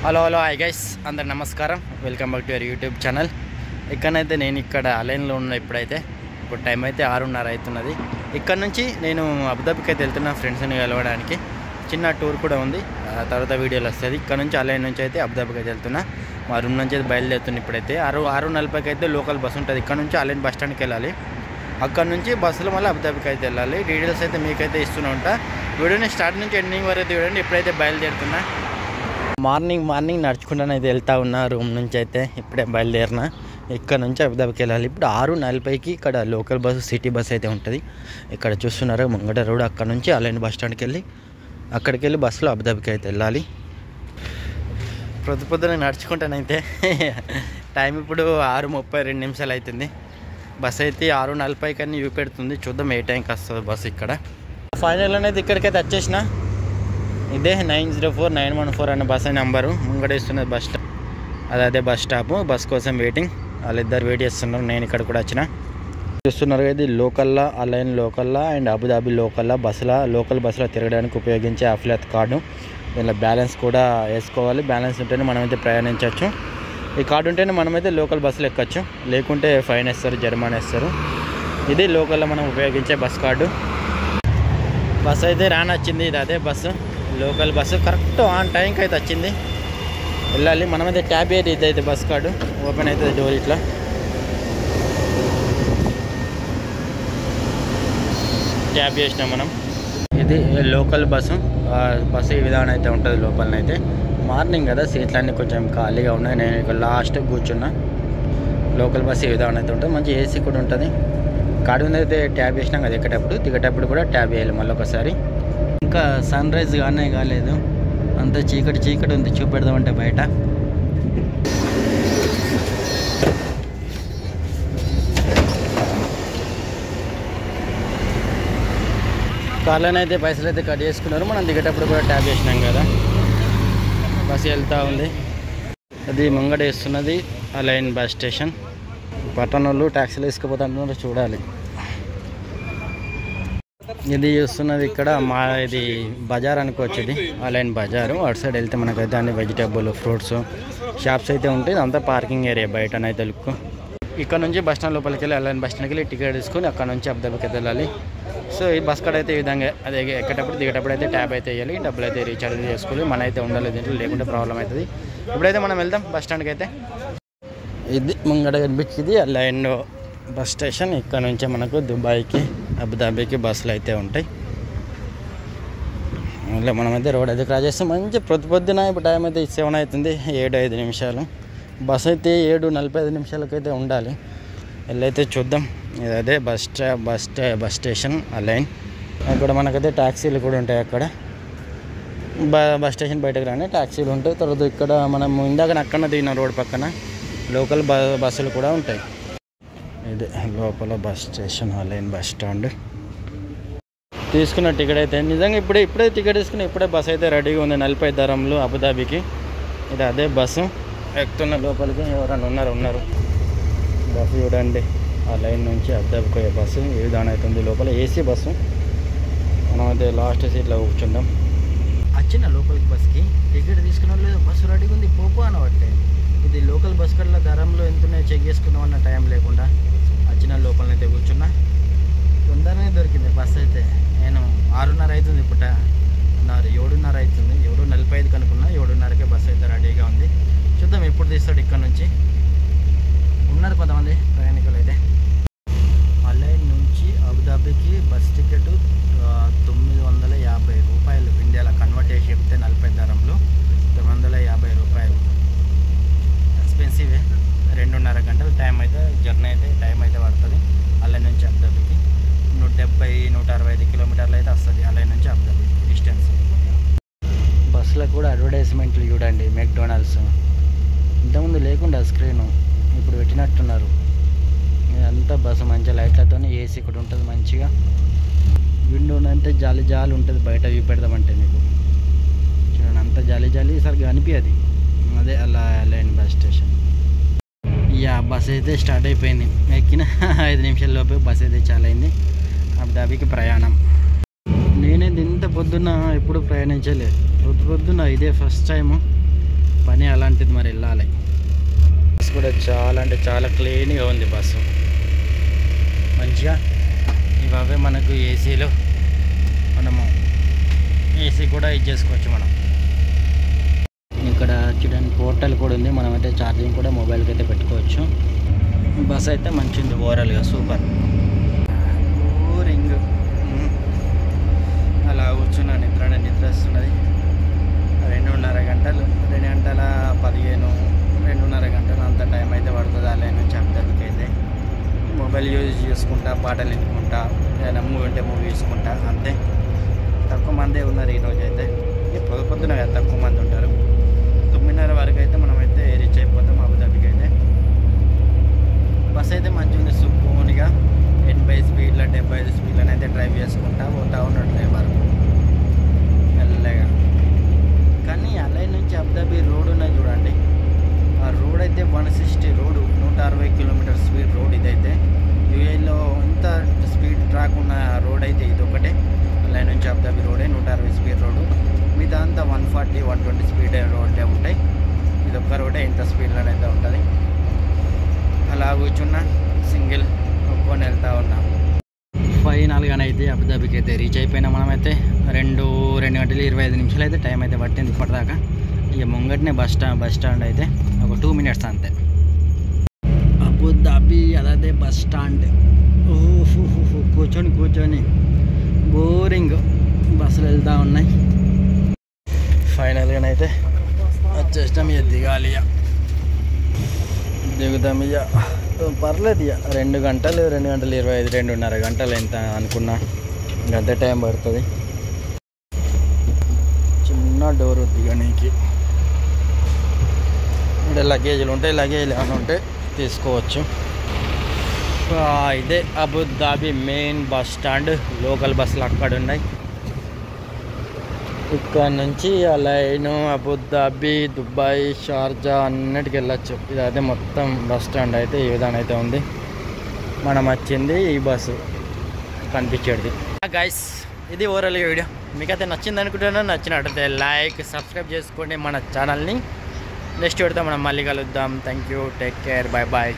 Hello hi guys, అందరు నమస్కారం. Welcome back to your YouTube channel. ఇక్కడనైతే నేను ఇక్కడ అలైన్లో ఉన్న ఇప్పుడు టైం అయితే 6:30 అవుతున్నది. ఇక్కడ నుంచి నేను అబుదాబికి అయితే వెళ్తున్నా ఫ్రెండ్స్ని కలవడానికి. చిన్న టూర్ కూడా ఉంది, తర్వాత వీడియోలు వస్తుంది. ఇక్కడ నుంచి అలైన్ నుంచి అయితే అబుదాబికి అయితే వెళ్తున్నా. మా రూమ్ నుంచి అయితే బయలుదేరుతున్నా. ఇప్పుడైతే 6:40కి అయితే లోకల్ బస్సు ఉంటుంది. ఇక్కడ నుంచి అలైన్ బస్ స్టాండ్కి వెళ్ళాలి. అక్కడ నుంచి బస్సులో మళ్ళీ అబుదాబికి అయితే వెళ్ళాలి. డీటెయిల్స్ అయితే మీకైతే ఇస్తూనే ఉంటా. వీడియోని స్టార్ట్ నుంచి ఎండింగ్ వరకు చూడండి. ఇప్పుడైతే బయలుదేరుతున్నా. మార్నింగ్ నడుచుకుంటాను అయితే వెళ్తా ఉన్నా. రూమ్ నుంచి అయితే ఇప్పుడే బయలుదేరిన. ఇక్కడ నుంచి అబుదాబికి వెళ్ళాలి. ఇప్పుడు 6:40కి ఇక్కడ లోకల్ బస్సు సిటీ బస్ అయితే ఉంటుంది. ఇక్కడ చూస్తున్నారు ముంగట రోడ్. అక్కడ నుంచి అలైన్ బస్ స్టాండ్కి వెళ్ళి అక్కడికి వెళ్ళి బస్సులో అబుదాబికి అయితే వెళ్ళాలి. పొద్దున నడుచుకుంటానైతే టైం ఇప్పుడు 6:32 అవుతుంది. బస్ అయితే 6:40 కన్నా చూపెడుతుంది. చూద్దాం ఏ టైంకి వస్తుంది బస్సు. ఇక్కడ ఫైనల్ అనేది ఇక్కడికైతే వచ్చేసిన. ఇదే 904914 అనే బస్ నెంబరు ముంగట ఇస్తున్నది బస్ స్టాప్. అదే బస్ స్టాప్. బస్ కోసం వెయిటింగ్. వాళ్ళిద్దరు వెయిట్ చేస్తున్నారు. నేను ఇక్కడ కూడా వచ్చిన. చూస్తున్నారు ఇది లోకల్లా, అలైన్ లోకల్లా అండ్ అబుదాబి లోకల్లా లోకల్ బస్సులో తిరగడానికి ఉపయోగించే అఫిలియత్ కార్డు. దీనిలో బ్యాలెన్స్ కూడా వేసుకోవాలి. బ్యాలెన్స్ ఉంటేనే మనమైతే ప్రయాణించవచ్చు. ఈ కార్డు ఉంటేనే మనమైతే లోకల్ బస్సులు ఎక్కచ్చు, లేకుంటే ఫైన్ వేస్తారు, జరిమానా వేస్తారు. ఇది లోకల్లో మనం ఉపయోగించే బస్ కార్డు. బస్సు అయితే రానొచ్చింది. ఇది అదే bus, local bus. Correct on టైంకి అయితే వచ్చింది. వెళ్ళాలి. మనమైతే ట్యాబ్ అయితే ఇదైతే బస్ కార్డు ఓపెన్ అవుతుంది. డోర్ ఇట్లా ట్యాబ్ చేసినాం మనం. ఇది లోకల్ బస్సు. బస్సు ఈ విధానం అయితే ఉంటుంది. లోపలనైతే మార్నింగ్ కదా, సీట్లన్నీ కొంచెం ఖాళీగా ఉన్నాయి. నేను ఇక్కడ లాస్ట్ కూర్చున్నా. లోకల్ బస్సు ఈ విధానం అయితే ఉంటుంది. మంచి ఏసీ కూడా ఉంటుంది. కార్డు మీద అయితే ట్యాబ్ చేసినాం కదా. దిగేటప్పుడు కూడా ట్యాబ్ చేయాలి మళ్ళీ ఒకసారి. ఇంకా సన్ రైజ్ కానీ కాలేదు, అంత చీకటి ఉంది. చూపెడదామంటే బయట కార్లోనైతే పైసలు అయితే కట్ చేసుకున్నారు. మనం దిగేటప్పుడు కూడా ట్యాబ్ చేసినాం కదా. బస్సు వెళ్తూ ఉంది. అది ముంగడ వేస్తున్నది అలైన్ బస్ స్టేషన్. పట్టణంలో ట్యాక్సీలు వేసుకుపోతున్నారు, చూడాలి. ఇది చూస్తున్నది ఇక్కడ ఇది బజార్ అనుకోవచ్చు. ఇది అలైన్ బజారు. అటు సైడ్ వెళ్తే మనకైతే అన్ని వెజిటేబుల్, ఫ్రూట్స్ షాప్స్ అయితే ఉంటాయి. అంతా పార్కింగ్ ఏరియా బయటనైతే లుక్. ఇక్కడ నుంచి బస్ స్టాండ్ లోపలికి వెళ్ళి అలైన్ బస్ స్టాండ్కి వెళ్ళి టికెట్ తీసుకొని అక్కడ నుంచి అబుదాబికి అయితే వెళ్ళాలి. సో ఈ బస్ కార్డ్ అయితే ఈ విధంగా అదే ఎక్కేటప్పుడు దిగేటప్పుడు అయితే ట్యాబ్ అయితే వేయాలి. డబ్బులు అయితే రీఛార్జ్ చేసుకోవాలి. మన అయితే ఉండాలి దీంట్లో, లేకుంటే ప్రాబ్లం అవుతుంది. ఇప్పుడైతే మనం వెళ్దాం బస్ స్టాండ్కి అయితే. ఇది ముంగడ కనిపించింది అలైన్ బస్ స్టేషన్. ఇక్కడ నుంచే మనకు దుబాయ్కి, అబుదాబికి బస్సులు అయితే ఉంటాయి. ఇలా మనమైతే రోడ్ అయితే క్రాస్ చేస్తాం. మంచి పొద్దున ఇప్పుడు టైం అయితే 7 అవుతుంది. 7:05. బస్ అయితే 7:45 అయితే ఉండాలి. వెళ్ళైతే చూద్దాం. ఇదే బస్ స్టేషన్ అలైన్. అక్కడ మనకైతే ట్యాక్సీలు కూడా ఉంటాయి. అక్కడ బస్ స్టేషన్ బయటకు రాని ట్యాక్సీలు ఉంటాయి. తర్వాత ఇక్కడ మనం ఇందాక అక్కడ దిగిన రోడ్ పక్కన లోకల్ బస్సులు కూడా ఉంటాయి. ఇది లోపల bus station align bus stand. తీసుకున్న టికెట్ అయితే నిజంగా ఇప్పుడే టికెట్ తీసుకుని ఇప్పుడే బస్ అయితే రెడీగా ఉంది. 40 దరంలో అబుదాబికి. ఇది అదే బస్సు. ఎక్కుతున్న లోపలికి. ఎవరైనా ఉన్నారు. బస్సు చూడండి. ఆ లైన్ నుంచి అబుదాబికి పోయే బస్సు ఏ విధానం అవుతుంది. లోపల ఏసీ బస్సు. మనం అయితే లాస్ట్ సీట్లో కూర్చుందాం. వచ్చిన లోపలికి బస్కి టికెట్ తీసుకున్న లేదు. బస్సు రెడీగా ఉంది. పోపు అనబట్టే ఇది లోకల్ బస్ కల్లా ధరంలో ఎంత ఉన్నాయో చెక్ చేసుకుందాం అన్న టైం లేకుండా వచ్చిన లోపలనైతే కూర్చున్నా. తొందరనే దొరికింది బస్ అయితే. నేను 6:30 అవుతుంది. ఇప్పుడు 7:30 అవుతుంది. 7:45 అనుకున్నా. 7:30కే బస్సు అయితే రెడీగా ఉంది. చూద్దాం ఎప్పుడు తీస్తాడు. ఇక్కడ నుంచి ఉన్నారు కొంతమంది ప్రయాణికులు అయితే. అలైన్ నుంచి అబుదాబికి బస్ టికెట్ 950 రూపాయలు. ఇండియాలో కన్వర్ట్ చేసి చెప్తే 40 దరంలో 950 రూపాయలు. ఎక్స్పెన్సివే. 2.5 గంటలు జర్నీ అయితే టైం అయితే పడుతుంది. అలైన్ నుంచి అబుదాబికి 170-165 కిలోమీటర్లు అయితే వస్తుంది. అలైన్ నుంచి అబుదాబి డిస్టెన్స్. బస్సులో కూడా అడ్వర్టైజ్మెంట్లు చూడండి. మెక్డొనాల్డ్స్ ఇంతకుముందు లేకుండా స్క్రీను ఇప్పుడు పెట్టినట్టున్నారు. ఇదంతా బస్సు మంచిగా లైట్లతో ఏసీ కూడా ఉంటుంది. మంచిగా విండోనంటే జాలి ఉంటుంది. బయట వ్యూ పెడదామంటే మీకు చూడండి. అంత జాలి సరిగ్గా అనిపించదు. అదే అలైన్ బస్ స్టేషన్. బస్ అయితే స్టార్ట్ అయిపోయింది. ఎక్కిన 5 నిమిషాల లోపే బస్ అయితే చాలా అయింది. అబుదాబికి ప్రయాణం. నేనేది ఇంత పొద్దున్న ఎప్పుడు ప్రయాణించలేదు. పొద్దున్న ఇదే ఫస్ట్ టైము. పని అలాంటిది, మరి వెళ్ళాలి. బస్సు కూడా చాలా అంటే చాలా క్లీన్గా ఉంది బస్సు, మంచిగా. ఇవే మనకు ఏసీలో మనము ఏసీ కూడా ఇది చేసుకోవచ్చు మనం. ఇక్కడ చూడండి పోర్టల్ కూడా ఉంది, మనమైతే ఛార్జింగ్ కూడా మొబైల్కి అయితే పెట్టుకోవచ్చు. బస్ అయితే మంచిది ఓవరాల్గా, సూపర్. రింగ్ అలా కూర్చున్నా, నిద్ర వస్తున్నది. 2.5 గంటలు, 2 గంటల 15, 2.5 గంటలు అంత టైం అయితే పడుతుంది. అలా నుంచి అబ్దాబీకి అయితే మొబైల్ యూజ్ చేసుకుంటా, పాటలు వినుకుంటా, ఏదైనా మూవీ ఉంటే మూవీ చూసుకుంటా, అంతే. తక్కువ మందే ఉన్నారు ఈరోజు అయితే. పొద్దున కదా తక్కువ మంది ఉంటారు. 9:30 వరకు అయితే మనమైతే రీచ్ అయిపోతాం అబుదాబీకి అయితే. బస్ అయితే మంచిగా ఉంది, సుకూన్గా 80 స్పీడ్లో 75 స్పీడ్లో అయితే డ్రైవ్ చేసుకుంటా పోతా ఉన్నాడు డ్రైవర్ మెల్లగా. కానీ అలై నుంచి అబుదాబీ రోడ్ ఉన్నది చూడండి, ఆ రోడ్ అయితే 160 రోడ్డు, 160 కిలోమీటర్ స్పీడ్ రోడ్ ఇదైతే. యూఏలో ఇంత స్పీడ్ ట్రాక్ ఉన్న రోడ్ అయితే ఇది ఒకటే. అలై నుంచి అబుదాబీ రోడే 160 స్పీడ్ రోడ్డు, మిగతా అంతా 140, 120 స్పీడ్ రోడ్లే ఉంటాయి. ఇది ఒక్క రోడే ఇంత స్పీడ్లోనైతే ఉంటుంది. అలా కూర్చున్నా సింగిల్ ఒక్కొని వెళ్తూ ఉన్నా. ఫైనల్గానే అయితే అబుదాబీకి అయితే రీచ్ అయిపోయినా. మనమైతే 2 గంటల 25 నిమిషాలు అయితే టైం అయితే పట్టింది ఇప్పటిదాకా. ఇక ముంగటనే బస్ స్టాండ్ అయితే ఒక 2 మినిట్స్ అంతే. అబుదాబీ అదే బస్ స్టాండ్. కూర్చొని బోరింగ్ బస్సులు వెళ్తూ ఉన్నాయి. ఫైనల్గానైతే వచ్చేస్తాం. ఇక దిగాలి, ఇక దిగుతాం. ఇక పర్లేదు, ఇక 2 గంటలు 2 గంటల 25, 2.5 గంటలు ఎంత అనుకున్నా అంతే టైం పడుతుంది. చిన్న డోర్ దిగడానికి. అంటే లగేజ్లు ఉంటాయి, లగేజ్లు ఏమైనా ఉంటే తీసుకోవచ్చు. ఇదే Abu Dhabi main bus stand. Local బస్సులు అక్కడ ఉన్నాయి. ఇక్కడ నుంచి అలైను, అబుదాబీ, దుబాయ్, షార్జా అన్నిటికి వెళ్ళచ్చు. ఇది అదే మొత్తం బస్ స్టాండ్ అయితే ఈ విధంగా అయితే ఉంది. మనం వచ్చింది ఈ బస్సు కనిపించేది. గైస్, ఇది ఓవరాల్ వీడియో మీకైతే నచ్చింది అనుకుంటున్నాను. నచ్చినట్టయితే లైక్, సబ్స్క్రైబ్ చేసుకోండి మన ఛానల్ని. నెక్స్ట్ వీడియోతో మనం మళ్ళీ కలుద్దాం. Thank you, take care, bye bye.